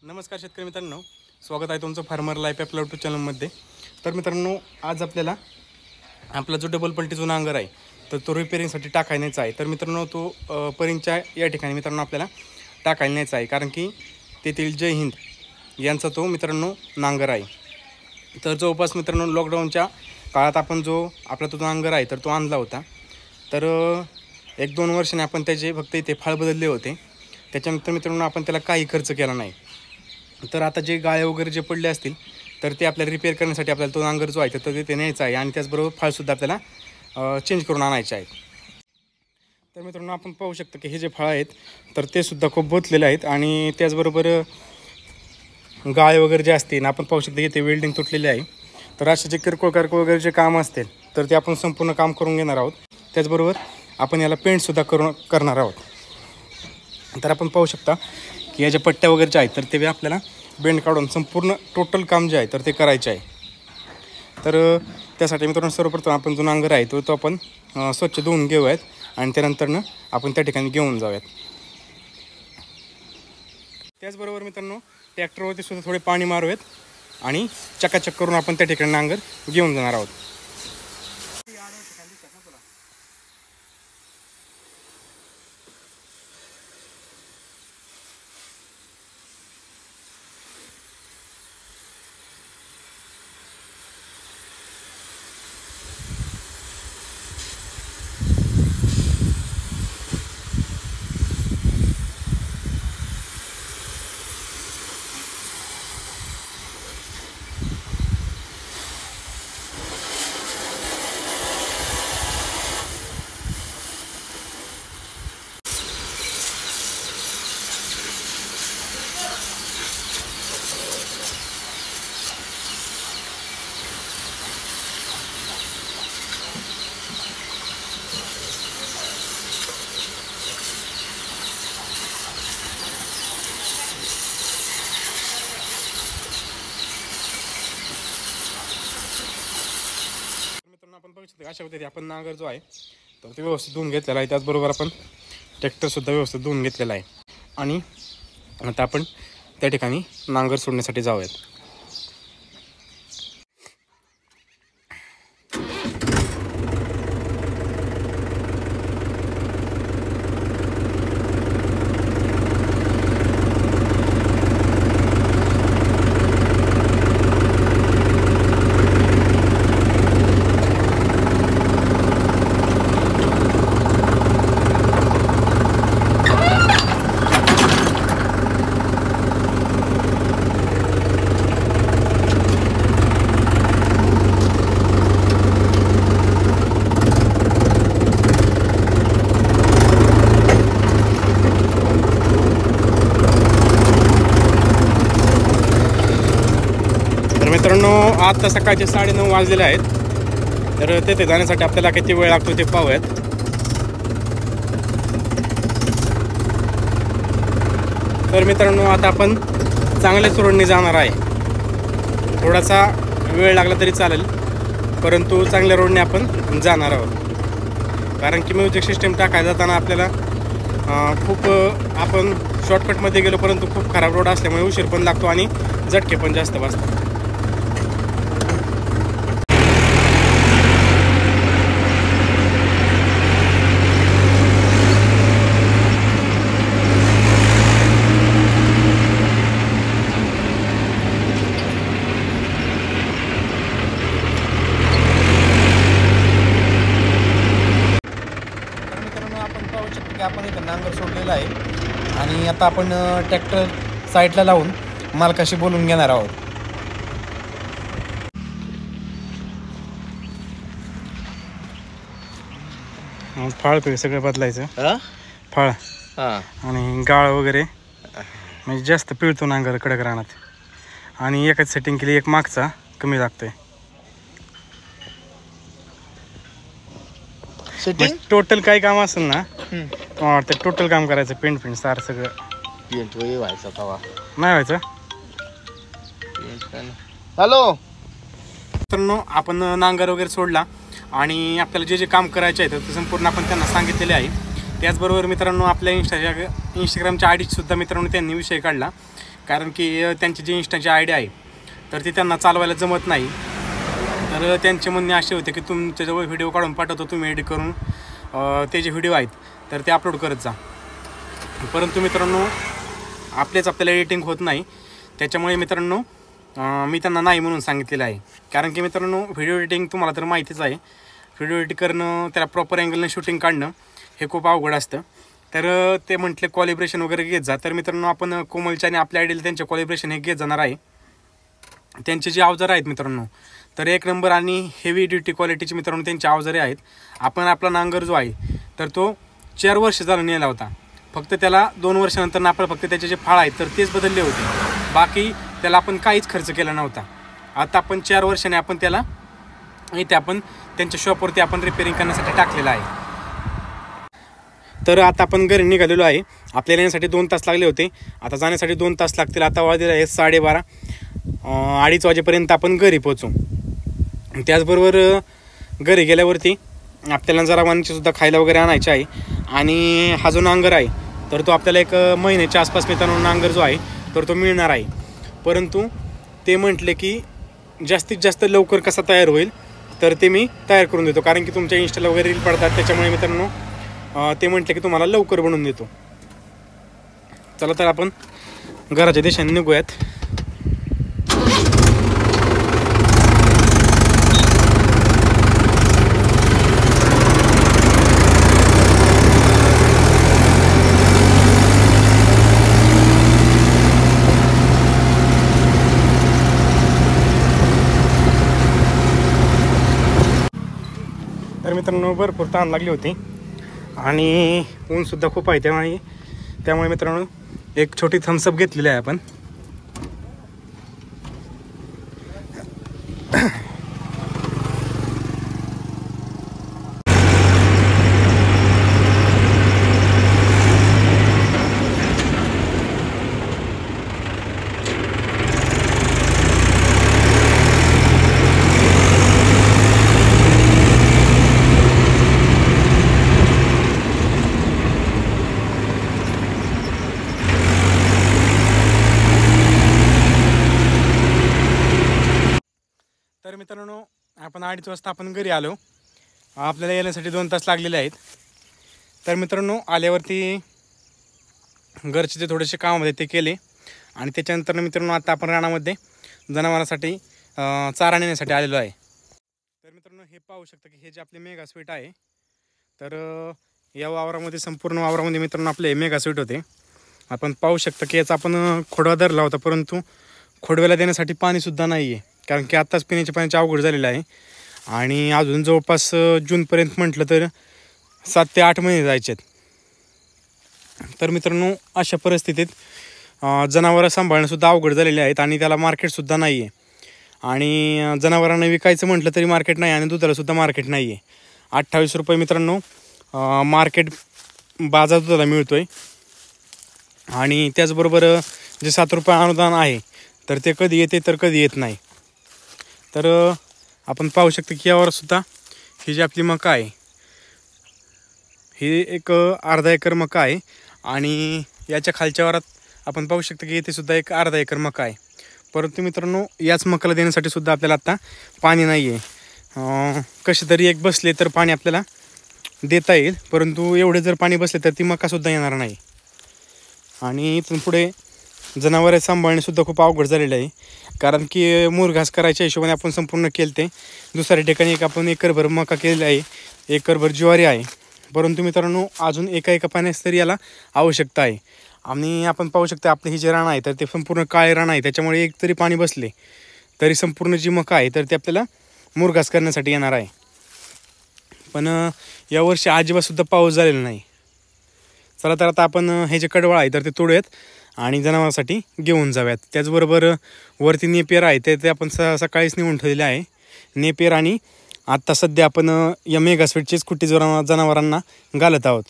नमस्कार शेतकरी मित्रांनो, स्वागत आहे तुमचं फार्मर लाईफ आपल्या यूट्यूब चॅनलमध्ये। तर मित्रांनो, आज आपल्याला आपला जो डबल पलटीचा नांगर आहे तर तो रिपेअरिंगसाठी टाकायचा आहे। तर मित्रांनो, तो परिंच्या या ठिकाणी मित्रांनो आपल्याला टाकायचा आहे, कारण की तेथील जय हिंद यांचा तो मित्रांनो नांगर आहे। तर जवळपास मित्रांनो लॉकडाऊनच्या काळात आपण जो आपला तो नांगर आहे तर तो आणला होता। तर 1-2 वर्षांनी आपण त्याचे फक्त इथे फाळ बदलले होते। त्याच्यानंतर मित्रांनो आपण त्याला काही खर्च केला नाही। तर आता जे गाळे वगैरे जे पडले असतील तर ते आपल्याला रिपेअर करण्यासाठी आपल्याला तो नांगर जो आहे तर ते न्यायचा आहे, आणि त्याचबरोबर फाळसुद्धा आपल्याला चेंज करून आणायचे आहेत। तर मित्रांनो, आपण पाहू शकतो की हे जे फळ आहेत तर ते सुद्धा खूप बोतलेले आहेत, आणि त्याचबरोबर गाळे वगैरे जे असतील आपण पाहू शकतो की ते वेल्डिंग तुटलेले आहे। तर असे जे किरकोळ वगैरे जे काम असतील तर ते आपण संपूर्ण काम करून घेणार आहोत। त्याचबरोबर आपण याला पेंटसुद्धा करणार आहोत। तर आपण पाहू शकता की या ज्या पट्ट्या वगैरे आहेत तर ते आपल्याला बेंड काढून संपूर्ण टोटल काम जे आहे तर ते करायचे आहे। तर त्यासाठी मित्रांनो सर्वप्रथम आपण जो नांगर आहे तो आपण स्वच्छ धुवून घेऊयात, आणि त्यानंतरनं आपण त्या ठिकाणी घेऊन जाऊयात। त्याचबरोबर मित्रांनो, ट्रॅक्टरवरती सुद्धा थोडे पाणी मारूयात आणि चकाचक करून आपण त्या ठिकाणी नांगर घेऊन जाणार आहोत। आपण बघू शकतो अशा पद्धतीने आपण नांगर जो आहे तर ते व्यवस्थित धुवून घेतलेला आहे। त्याचबरोबर आपण ट्रॅक्टरसुद्धा व्यवस्थित धुवून घेतलेला आहे, आणि आता आपण त्या ठिकाणी नांगर सोडण्यासाठी जाऊयात। मित्रांनो, आता सकाळचे 9:30 वाजलेले आहेत। तर तेथे जाण्यासाठी आपल्याला किती वेळ लागतो ते पाहूयात। तर मित्रांनो, आता आपण चांगल्या रोडने जाणार आहे। थोडासा वेळ लागला तरी चालेल, परंतु चांगल्या रोडने आपण जाणार आहोत, कारण की म्युझिक सिस्टम टाकायला जाताना आपल्याला खूप आपण शॉर्टकटमध्ये गेलो, परंतु खूप खराब रोड असल्यामुळे उशीर पण लागतो आणि झटके पण जास्त बसतात। आपण इथं नांगर सोडलेला आहे, आणि आता आपण ट्रॅक्टर साईडला लावून मालकाशी बोलून घेणार आहोत। फाळ सगळं बदलायचं, फाळ आणि गाळ वगैरे, म्हणजे जास्त पिळतो नांगर कडक रानात, आणि एकाच सेटिंग केली, एक मागचा कमी लागतोय। सेटिंग टोटल काही काम असेल ना ते टोटल काम करायचं, पेंट सार सगळं। पेंट व्हायचा तवा नाही व्हायचं। हॅलो मित्रांनो, आपण नांगर वगैरे सोडला, आणि आपल्याला जे जे काम करायचे आहे ते संपूर्ण आपण त्यांना सांगितलेले आहे। त्याचबरोबर मित्रांनो, आपल्या इंस्टाग्रामच्या आयडीसुद्धा मित्रांनो त्यांनी विषय काढला, कारण की त्यांची जी इन्स्टाची आयडी आहे तर ती त्यांना चालवायला जमत नाही. तर त्यांचे म्हणणे असे होते की तुमच्याजवळ व्हिडिओ काढून पाठवतो, तुम्ही एडिट करून ते जे व्हिडिओ आहेत तर ते अपलोड करत जा. परंतु मित्रांनो आपल्याला एडिटिंग होत नाही, त्याच्यामुळे मित्रांनो मी त्यांना नाही म्हणून सांगितलेलं आहे. कारण की मित्रांनो व्हिडिओ एडिटिंग तुम्हाला तर माहितीच आहे, व्हिडिओ एडिट करणं, त्याला प्रॉपर अँगलनं शूटिंग काढणं हे खूप अवघड असतं. तर ते म्हटले कॉलिब्रेशन वगैरे घेत जा. तर मित्रांनो आपण कोमलच्या आणि आपल्या आयडीला त्यांचे कॉलिब्रेशन हे घेत जाणार आहे. त्यांचे जे अवजार आहेत मित्रांनो तर 1 नंबर आणि हेवी ड्युटी क्वालिटीचे मित्रांनो त्यांचे अवजारे आहेत. आपण आपला नांगर जो आहे तर तो 4 वर्ष झाला नेला होता, फक्त त्याला 2 वर्षानंतर आपण फक्त त्याचे जे फाळ आहेत तर तेच बदलले होते, बाकी त्याला आपण काहीच खर्च केला नव्हता. आता आपण 4 वर्षाने आपण त्याला इथे आपण त्यांच्या शॉपवरती आपण रिपेअरिंग करण्यासाठी टाकलेलं आहे. तर आता आपण घरी निघालेलो आहे. आपल्याला येण्यासाठी 2 तास लागले होते, आता जाण्यासाठी 2 तास लागतील. आता वाजलेले आहे 12:30, 2:30 वाजेपर्यंत आपण घरी पोहोचू. त्याचबरोबर घरी गेल्यावरती आपल्याला जरा वाणीचीसुद्धा खायला वगैरे आणायचे आहे. आणि हा जो नांगर आहे तर तो आपल्याला 1 महिन्याच्या आसपास मित्रांनो नांगर जो आहे तर तो मिळणार आहे. परंतु ते म्हटले की जास्तीत जास्त लवकर कसा तयार होईल तर ते मी तयार करून देतो, कारण की तुमच्या इंस्टाला वगैरे रील पडतात, त्याच्यामुळे मित्रांनो ते म्हटले की तुम्हाला लवकर बनवून देतो. चला तर आपण घराच्या दिशेने निघूयात. तर मित्रांनो भरपूर तहान लागली होती आणि ऊनसुद्धा खूप आहे, त्यामुळे मित्रांनो एक छोटी थम्सअप घेतलेली आहे आपण. तर मित्रांनो आपण 2:30 वाजता आपण घरी आलो. आपल्याला येण्यासाठी 2 तास लागलेले आहेत. तर मित्रांनो आल्यावरती घरचे जे थोडेसे काम होते ते केले आणि त्याच्यानंतर मित्रांनो आता आपण रानामध्ये जनावरांसाठी चारा नेण्यासाठी आलेलो आहे. तर मित्रांनो हे पाहू शकता की हे जे आपले मेगा स्वीट आहे तर या वावरामध्ये संपूर्ण वावरामध्ये मित्रांनो आपले मेगा स्वीट होते. आपण पाहू शकता की याचा आपण खोडवा धरला होता, परंतु खोडव्याला देण्यासाठी पाणीसुद्धा नाही आहे, कारण की आत्ताच पिण्याच्या पाण्याची अवघड झालेलं आहे आणि अजून जवळपास जूनपर्यंत म्हटलं तर 7 ते 8 महिने जायचे आहेत. तर मित्रांनो अशा परिस्थितीत जनावरं सांभाळणंसुद्धा अवघड झालेले आहेत आणि त्याला मार्केटसुद्धा नाही आहे. आणि जनावरांना विकायचं म्हटलं तरी मार्केट नाही आणि दुधालासुद्धा मार्केट नाही आहे. 28 रुपये मित्रांनो मार्केट बाजार दुधाला मिळतो आहे आणि त्याचबरोबर जे 7 रुपये अनुदान आहे तर ते कधी येते तर कधी येत नाही. तर आपण पाहू शकतो की यावरसुद्धा ही जी आपली मका आहे ही एक अर्धा एकर मका आहे आणि याच्या खालच्या वारात आपण पाहू शकतो की इथे सुद्धा एक अर्धा एकर मका आहे. परंतु मित्रांनो याच मकाला देण्यासाठी सुद्धा आपल्याला आता पाणी नाही आहे. कसे तरी एक बसले तर पाणी आपल्याला देता येईल, परंतु एवढे जर पाणी बसले तर ती मकासुद्धा येणार नाही. आणि इथून पुढे जनावरे सांभाळणेसुद्धा खूप अवघड झालेलं आहे, कारण की मुरघास करायच्या हिशोबाने आपण संपूर्ण केलं ते. दुसऱ्या ठिकाणी आपण एकरभर मका केलेला आहे, एकरभर ज्वारी आहे, परंतु मित्रांनो अजून एका पाण्यास तरी याला आवश्यकता आहे. आणि आपण पाहू शकता आपले हे जे रान आहे तर ते संपूर्ण काळे रान आहे, त्याच्यामुळे एक तरी पाणी बसले तरी संपूर्ण जी मका आहे तर ते आपल्याला मुरघास करण्यासाठी येणार आहे. पण यावर्षी अजिबातसुद्धा पाऊस झालेला नाही. चला तर आता आपण हे जे कडवळ आहे तर ते तोडूयात आणि जनावरांसाठी घेऊन जाऊयात. त्याचबरोबर वरती नेपियर आहे ते आपण सकाळीच नेऊन ठेवलेले आहे. नेपियर आणि आत्ता सध्या आपण या मेगास्वीटचीच कुट्टी जनावरांना घालत आहोत.